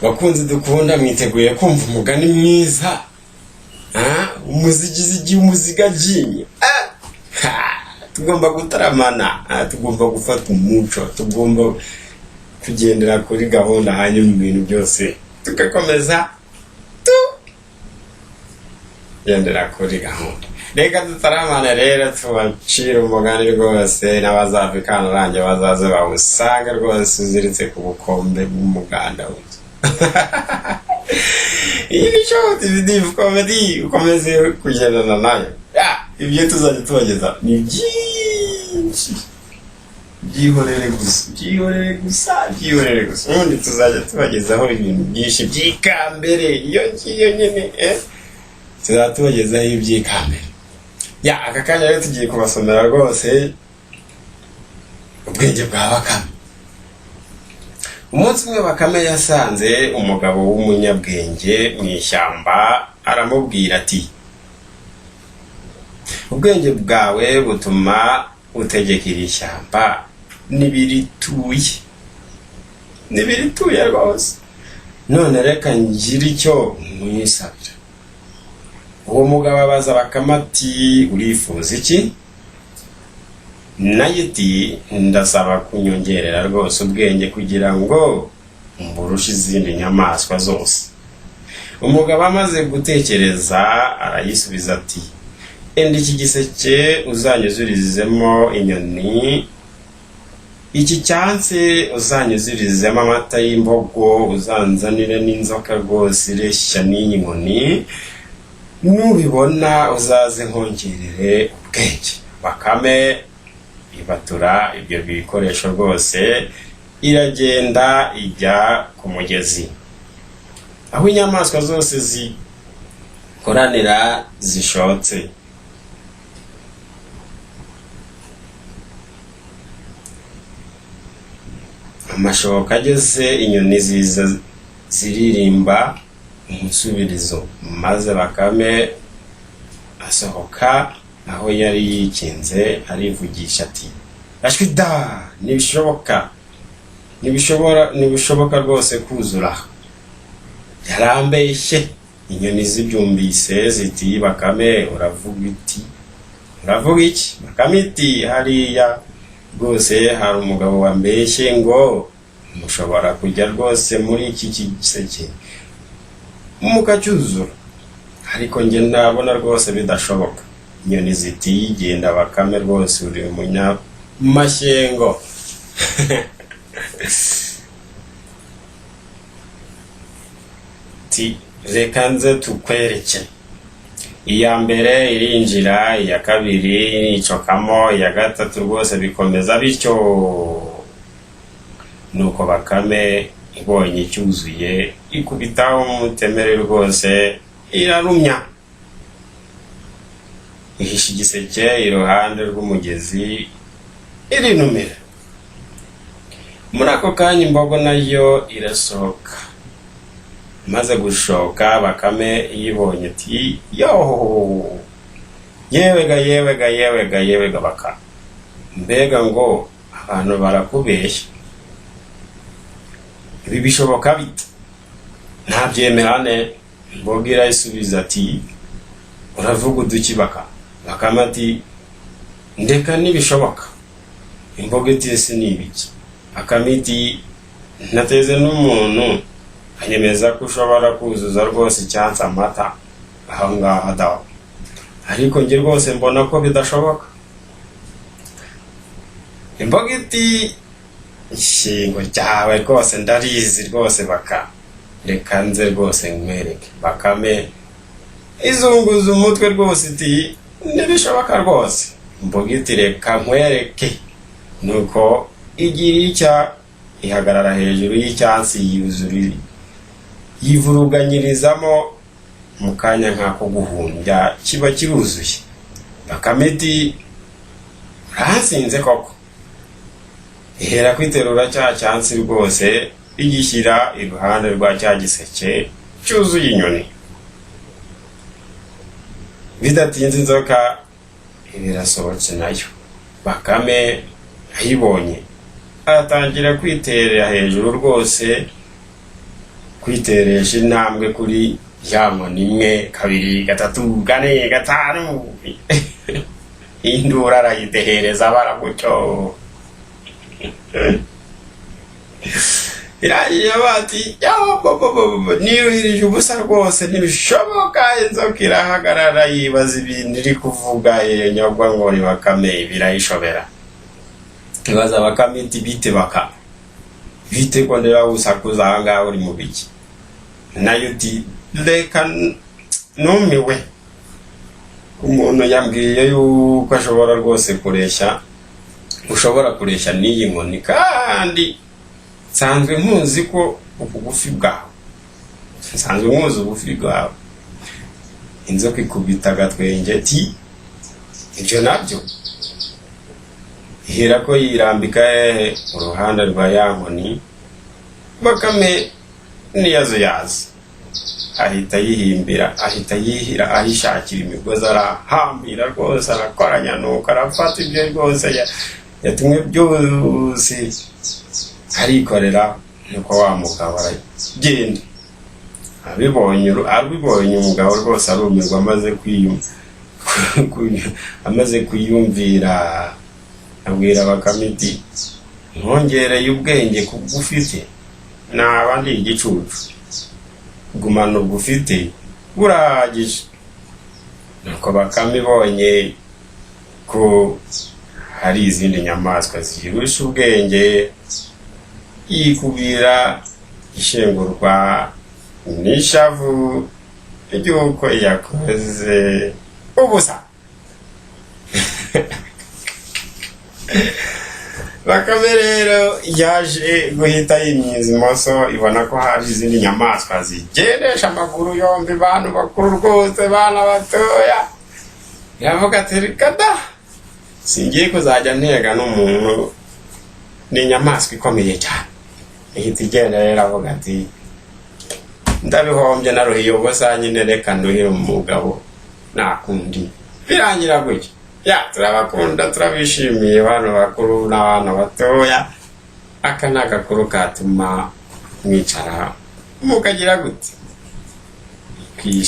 bakunzi dukunda mwiteguye kumva umugani mwiza umuzigizigi umuzigaji tugomba gutaramana tugomba gufata umuco tugomba kugendera kuri gahunda hanyuma ibintu byose tugakomeza gendera kuri gahunda. Reka dutaramana rero tubacira umugani rwose n'abazafrikana range bazaze bawusanga rwose uziritse ku bukombe bw'umuganda iyi ni show TV comedy ukomeze kugendana nayo ibyo tuzajya tubageza ni byinshi byihorere gusa ubundi tuzajya tubagezaho ibintu byinshi by'ikambere iyo ngiyo nyine tuzajya tubagezaho iby'ikambere. Aka kanya rero tugiye kubasomera rwose ubwenge bwa Bakame. Umunsi umwe Bakame yasanze umugabo w'umunyabwenge mu ishyamba, aramubwira ati ubwenge bwawe butuma utegeka iri shyamba nibirituye rwose, none reka ngire icyo nkwisabira. Uwo mugabo abaza Bakame ati urifuza iki? Nayo iti ndasaba kunyongerera rwose ubwenge kugira ngo mburushe izindi nyamaswa zose. Umugabo amaze gutekereza arayisubiza ati enda iki giseke uzanyuzurizemo inyoni, iki cyansi uzanyuzurizemo amata y'imbogo, uzanzanire n'inzoka rwose ireshya n'iyi nkoni, nubibona uzaze nkongerere ubwenge. Bakame ibatura ibyo bikoresho rwose, iragenda ijya ku mugezi aho inyamaswa zose zikoranira zishotse. Amashoka ageze inyoni ziza ziririmba umusubirizo, maze Bakame asohoka aho yari yikinze arivugisha ati ashwida ntibishoboka rwose kuzura. Yarambeshye. Inyoni zibyumvise ziti Bakame uravuga iki? Bakame iti hariya rwose hari umugabo wambeshye ngo mushobora kujya rwose muri iki giseke mukacyuzura, ariko njye ndabona rwose bidashoboka. Inyoni ziti genda Bakame rwose uri umunyamashyengo. Ti reka nze tukwereke. Iya mbere irinjira, iya kabiri icokamo, iya gatatu rwose bikomeza bityo. Nuko Bakame ibonye cyuzuye ikubitaho umutemere rwose irarumya, ihisha igiseke iruhande rw'umugezi irinumira. Muri ako kanya imbogo nayo irasohoka. Maze gushoka Bakame yibonye ati yewega Bakame, mbega ngo abantu barakubeshya, ibi bishoboka bite? Ntabyemerane. Imbogo irayisubiza ati uravuga uduki Bakame? Bakame ati ndeka nibishoboka. Imbogo iti ese ni ibiki? Bakame iti nateze n'umuntu anyemeza ko ushobora kuzuza rwose icyansi amata aho ngaho dawa, ariko njye rwose mbona ko bidashoboka. Imbogo iti ishingo ryawe rwose ndarizi rwose Bakame, reka nze rwose nkwereke. Bakame izunguza umutwe rwose iti ntibishoboka rwose. Imbogo iti reka nkwereke. Nuko igira icya ihagarara hejuru y'icyansi yivuruganyirizamo mu kanya nk'ako guhumbya kiba kiruzuye. Bakame iti urasinze koko. Ihera kwiterura cya cyansi rwose igishyira iruhande rwa cya giseke cyuzuye inyoni. Bidatinze inzoka ibirasohotse nayo. Bakame ayibonye aratangira kwiterera hejuru rwose kwiteresha intambwe kuri ya nkoni imwe kabiri gatatu kane gatanu induru arayidehereza baramucyo iragiye bati niruhirije ubusa rwose ntibishoboka inzoka irahagarara yibaza ibintu iri kuvuga nyogwa ngo ni Bakame birayishobera ibaza Bakame iti bite Bakame bite ko ndera usakuza ahangaha uri mu biki nayo uti reka numiwe umuntu yambwiye yuko ashobora rwose ushobora kureshya n'iyi nkoni kandi nsanzwe nkuzi ko ubugufi bwawe nsanzwe nkuzi ubugufi bwawe inzoka ikubita agatwenge ati ibyo nabyo ihera ko yirambika uruhande rwa ya nkoni Bakame niyazuyaza ahita yihira ahishakira imigozi arahambira rwose arakoranya nuko arafata ibyo rwose yatumwe byose arikorera nuko wa mugabo aragenda abibonye umugabo rwose arumirwa amaze kwiyumvira abwira Bakame iti nkongereye ubwenge kubufite nabandi igicucu gumana ubufite buragije nuko Bakame ibonye ko hari izindi nyamaswa zirusha ubwenge yikubira ishengurwa n'ishavu ry'uko yakoze ubusa Bakame rero yaje guhita yimyiza imoso ibona ko hari izindi nyamaswa zigendesha amaguru yombi bantu bakuru rwose bana batoya yavuga ati rikada singiye kuzajya ntega n'umuntu ni inyamaswa ikomeye cyane ihita igenda rero avuga ati ndabihombye naruhiye ubusa nyine reka nduhire umugabo nakundi birangira gutya turabakunda turabishimiye abantu bakuru n'abana batoya aka ni agakuru katuma mwicara mukagira gute